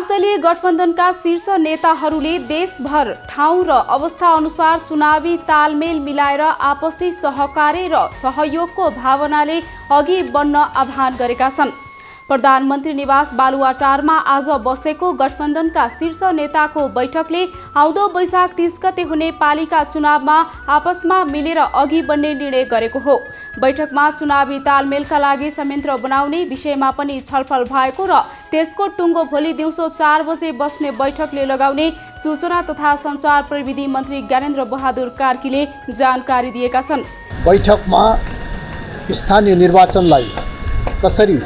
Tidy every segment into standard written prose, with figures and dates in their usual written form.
दलीय गठबन्धनका शीर्ष नेताहरूले देशभर ठाउँ र अवस्था अनुसार चुनावी तालमेल मिलाएर आपसी सहकार्य र सहयोगको भावनाले अघि बढ्न आह्वान गरेका छन्। प्रधानमन्त्री निवास बालुवाटारमा आज बसेको गठबन्धनका शीर्ष नेताको बैठकले आउँदो वैशाख 30 गते हुने पालिका चुनावमा आपसमा मिलेर अघि बढ्ने निर्णय गरेको हो। बैठकमा चुनावी तालमेलका लागि संयन्त्र बनाउने विषयमा पनि छलफल भएको र त्यसको टुङ्गो भोलि दिउँसो 4 बजे बस्ने बैठकले लगाउने सूचना तथा सञ्चार प्रविधि मन्त्री ज्ञानेन्द्र बहादुर कार्कीले जानकारी दिएका छन्। बैठकमा स्थानीय निर्वाचनलाई कसरी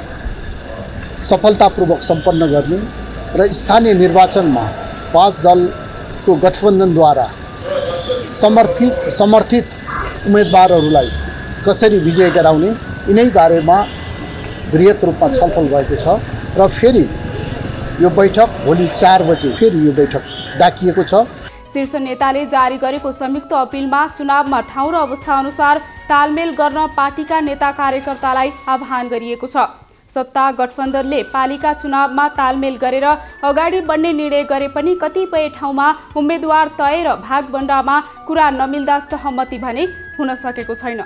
सफलतापूर्वक सम्पन्न गर्ने र स्थानीय निर्वाचनमा 5 दलको गठबन्धनद्वारा समर्थित उम्मेदवारहरूलाई कसरी विजय गराउने यिनै बारेमा बृहत रूपमा छलफल भएको छ र फेरि यो बैठक भोलि 4 बजे फेरि यो बैठक डाकिएको छ। शीर्ष नेताले जारी गरेको संयुक्त अपिलमा चुनावमा ठाउँ र अवस्था अनुसार तालमेल गर्न पार्टीका नेता कार्यकर्तालाई आह्वान गरिएको छ। सत्ता गठबन्धनले पालिका चुनावमा तालमेल गरेर अगाडि बढ्ने निर्णय गरे पनि कतिपय ठाउँमा उम्मेदवार तय र भागबण्डामा कुरा नमिल्दा सहमति भने हुन सकेको छैन।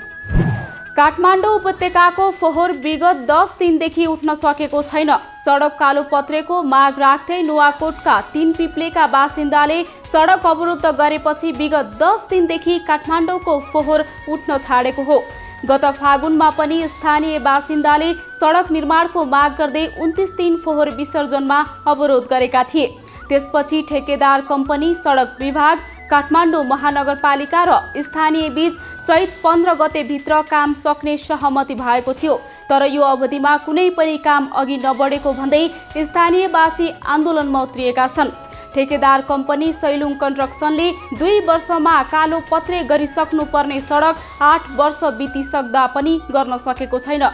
काठमाडौँ उपत्यकाको फोहोर विगत 10 दिनदेखि उठ्न सकेको छैन। सडक कालोपत्रेको माग राख्दै नुवाकोटका 3 पिप्लेका बासिन्दाले सडक अवरुद्ध गरेपछि विगत 10 दिनदेखि काठमाडौँको फोहोर उठ्न छाडेको हो। गत फागुनमा पनि स्थानीय बासिन्दाले सडक निर्माणको माग गर्दै 29 दिन फोहोर विसर्जनमा अवरोध गरेका थिए। त्यसपछि ठेकेदार कम्पनी, सडक विभाग, काठमाडौँ महानगरपालिका र स्थानीय बीच चैत 15 गते भित्र काम सक्ने सहमति भएको थियो। तर यो अवधिमा कुनै पनि काम अघि नबढेको भन्दै स्थानीयवासी आन्दोलनमा उत्रिएका छन्। ठेकेदार कम्पनी सैलुङ कन्स्ट्रक्सनले 2 वर्षमा कालो पत्रे गरिसक्नु पर्ने सडक 8 वर्ष बितिसक्दा पनि गर्न सकेको छैन।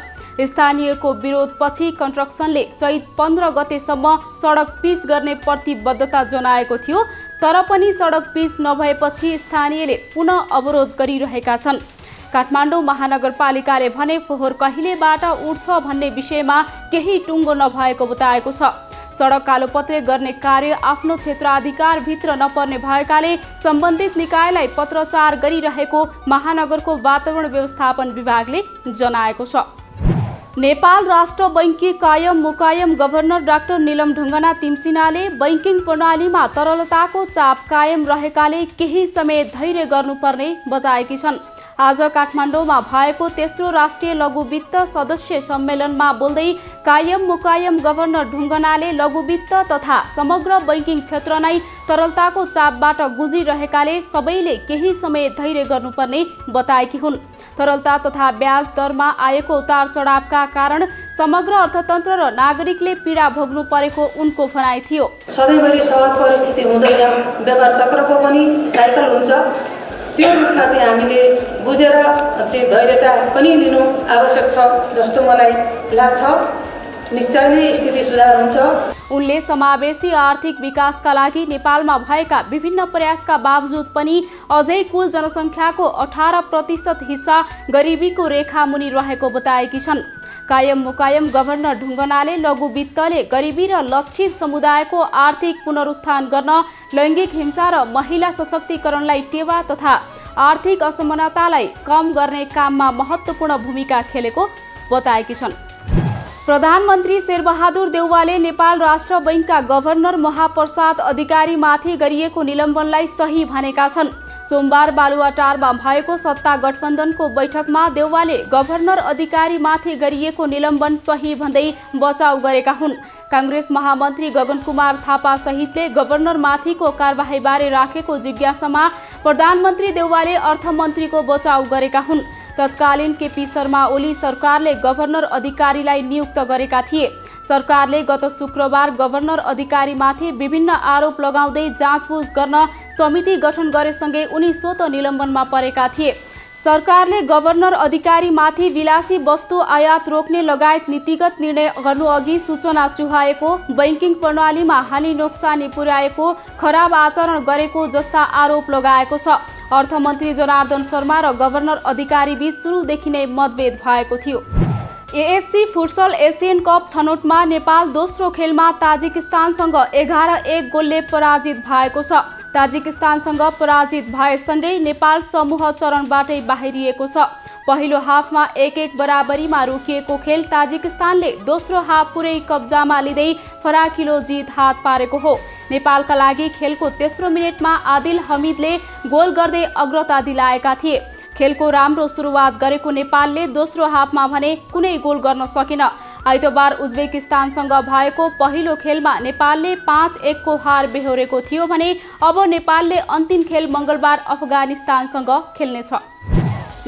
स्थानीयको विरोधपछि कन्स्ट्रक्सनले चैत 15 गतेसम्म सडक पिच गर्ने प्रतिबद्धता जनाएको थियो। तर पनि सडक पिच नभएपछि स्थानीयले पुनः अवरोध गरिरहेका छन्। काठमाडौँ महानगरपालिकाले भने फोहोर कहिलेबाट उठ्छ भन्ने विषयमा केही टुङ्गो नभएको बताएको छ। सडक कालोपत्रे गर्ने कार्य आफ्नो क्षेत्राधिकारभित्र नपर्ने भएकाले सम्बन्धित निकायलाई पत्रचार गरिरहेको महानगरको वातावरण व्यवस्थापन विभागले जनाएको छ। नेपाल राष्ट्र बैंककी कायम मुकायम गभर्नर डाक्टर नीलम ढुङ्गाना तिमसिनाले बैंकिङ प्रणालीमा तरलताको चाप कायम रहेकाले केही समय धैर्य गर्नुपर्ने बताएकी छन्। आज काठमाडौँमा भएको तेस्रो राष्ट्रिय लघु वित्त सदस्य सम्मेलनमा बोल्दै कायम मुकायम गभर्नर ढुङ्गानाले लघु वित्त तथा समग्र बैंकिङ क्षेत्र नै तरलताको चापबाट गुजिरहेकाले सबैले केही समय धैर्य गर्नुपर्ने बताएकी हुन्। तरलता तथा ब्याज दरमा आएको उतार चढावका कारण समग्र अर्थतन्त्र र नागरिकले पीडा भोग्नु परेको उनको भनाइ थियो। सधैँभरि सहज परिस्थिति हुँदैन, व्यापार चक्रको पनि साइकल हुन्छ। त्यो रूपमा चाहिँ हामीले बुझेर चाहिँ धैर्यता पनि लिनु आवश्यक छ जस्तो मलाई लाग्छ। निश्चय नै स्थिति सुधार हुन्छ। उनले समावेशी आर्थिक विकासका लागि नेपालमा भएका विभिन्न प्रयासका बावजुद पनि अझै कुल जनसङ्ख्याको 18% हिस्सा गरिबीको रेखा मुनि रहेको बताएकी छन्। कायम मुकायम गभर्नर ढुङ्गानाले लघु वित्तले गरिबी र लक्षित समुदायको आर्थिक पुनरुत्थान गर्न, लैङ्गिक हिंसा र महिला सशक्तिकरणलाई टेवा तथा आर्थिक असमानतालाई कम गर्ने काममा महत्त्वपूर्ण भूमिका खेलेको बताएकी छन्। प्रधानमन्त्री शेरबहादुर देउवाले नेपाल राष्ट्र बैंकका गभर्नर महाप्रसाद अधिकारीमाथि गरिएको निलम्बनलाई सही भनेका छन्। सोमबार बालुवाटारमा भएको सत्ता गठबन्धनको बैठकमा देउवाले गभर्नर अधिकारीमाथि गरिएको निलम्बन सही भन्दै बचाउ गरेका हुन्। काङ्ग्रेस महामन्त्री गगन कुमार थापा सहितले गभर्नरमाथिको कारबाहीबारे राखेको जिज्ञासामा प्रधानमन्त्री देउवाले अर्थमन्त्रीको बचाउ गरेका हुन्। तत्कालीन केपी शर्मा ओली सरकारले गभर्नर अधिकारीलाई नियुक्त गरेका थिए। सरकारले गत शुक्रबार गभर्नर अधिकारीमाथि विभिन्न आरोप लगाउँदै जाँचबुझ गर्न समिति गठन गरेसँगै उनी स्वतः निलम्बनमा परेका थिए। सरकारले गभर्नर अधिकारीमाथि विलासी वस्तु आयात रोक्ने लगायत नीतिगत निर्णय गर्नु अघि सूचना चुहाएको, बैंकिङ प्रणालीमा हानि नोक्सानी पुर्याएको, खराब आचरण गरेको जस्ता आरोप लगाएको छ। अर्थमन्त्री जनार्दन शर्मा र गभर्नर अधिकारी बीच सुरुदेखि नै मतभेद भएको थियो। एएफसी फुटसल एसियन कप छनौटमा नेपाल दोस्रो खेलमा ताजिकिस्तानसँग 11-1 गोलले पराजित भएको छ। ताजिकिस्तानसँग पराजित भएसँगै नेपाल समूह चरणबाटै बाहिरिएको छ। पहिलो हाफमा 1-1 बराबरीमा रोकिएको खेल ताजिकिस्तानले दोस्रो हाफ पुरै कब्जामा लिँदै फराकिलो जित हात पारेको हो। नेपालका लागि खेलको तेस्रो मिनेटमा आदिल हमिदले गोल गर्दै अग्रता दिलाएका थिए। खेलको राम्रो सुरुवात गरेको नेपालले दोस्रो हाफमा भने कुनै गोल गर्न सकेन। आइतबार उज्बेकिस्तानसँग भएको पहिलो खेलमा नेपालले 5-1 को हार बेहोरेको थियो भने अब नेपालले अन्तिम खेल मङ्गलबार अफगानिस्तानसँग खेल्नेछ।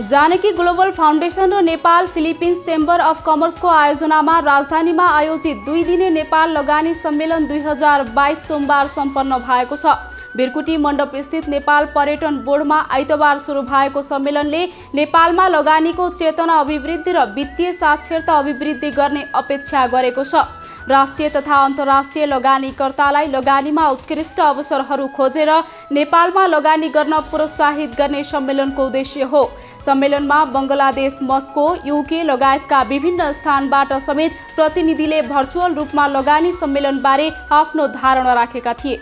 जानकी ग्लोबल फाउन्डेसन र नेपाल फिलिपिन्स चेम्बर अफ कमर्सको आयोजनामा राजधानीमा आयोजित 2 दिने नेपाल लगानी सम्मेलन 2022 सोमबार सम्पन्न भएको छ। बिरकुटी मण्डप स्थित नेपाल पर्यटन बोर्डमा आइतबार सुरु भएको सम्मेलनले नेपालमा लगानीको चेतना अभिवृद्धि र वित्तीय साक्षरता अभिवृद्धि गर्ने अपेक्षा गरेको छ। राष्ट्रिय तथा अन्तर्राष्ट्रिय लगानीकर्तालाई लगानीमा उत्कृष्ट अवसरहरू खोजेर नेपालमा लगानी गर्न प्रोत्साहित गर्ने सम्मेलनको उद्देश्य हो। सम्मेलनमा बङ्गलादेश, मस्को, युके लगायतका विभिन्न स्थानबाट समेत प्रतिनिधिले भर्चुअल रूपमा लगानी सम्मेलनबारे आफ्नो धारणा राखेका थिए।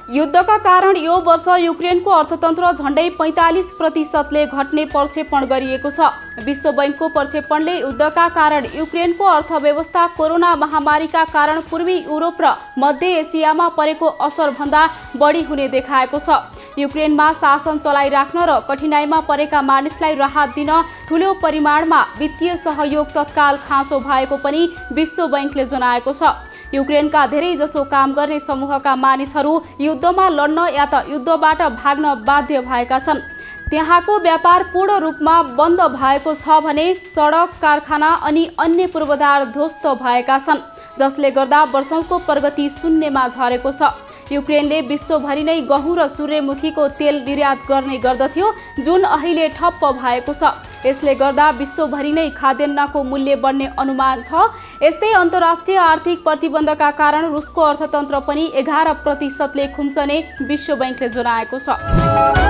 युद्धका कारण यो वर्ष युक्रेनको अर्थतन्त्र झण्डै 45%ले घट्ने प्रक्षेपण गरिएको छ। विश्व बैंकको प्रक्षेपणले युद्धका कारण युक्रेनको अर्थव्यवस्था कोरोना महामारीका कारण पूर्वी युरोप र मध्य एसियामा परेको असरभन्दा बढी हुने देखाएको छ। युक्रेनमा शासन चलाइराख्न र कठिनाइमा परेका मानिसलाई राहत दिन ठूलो परिमाणमा वित्तीय सहयोग तत्काल खाँचो भएको पनि विश्व बैंकले जनाएको छ। युक्रेनका धेरैजसो काम गर्ने समूहका मानिसहरू युद्धमा लड्न या त युद्धबाट भाग्न बाध्य भएका छन्। त्यहाँको व्यापार पूर्ण रूपमा बन्द भएको छ भने सडक, कारखाना अनि अन्य पूर्वाधार ध्वस्त भएका छन्, जसले गर्दा वर्षौंको प्रगति शून्यमा झरेको छ। युक्रेनले विश्वभरि नै गहुँ र सूर्यमुखीको तेल निर्यात गर्ने गर्दथ्यो, जुन अहिले ठप्प भएको छ। यसले गर्दा विश्वभरि नै खाद्यान्नको मूल्य बढ्ने अनुमान छ। यस्तै अन्तर्राष्ट्रिय आर्थिक प्रतिबन्धका कारण रुसको अर्थतन्त्र पनि 11%ले खुम्चने विश्व बैंकले जनाएको छ।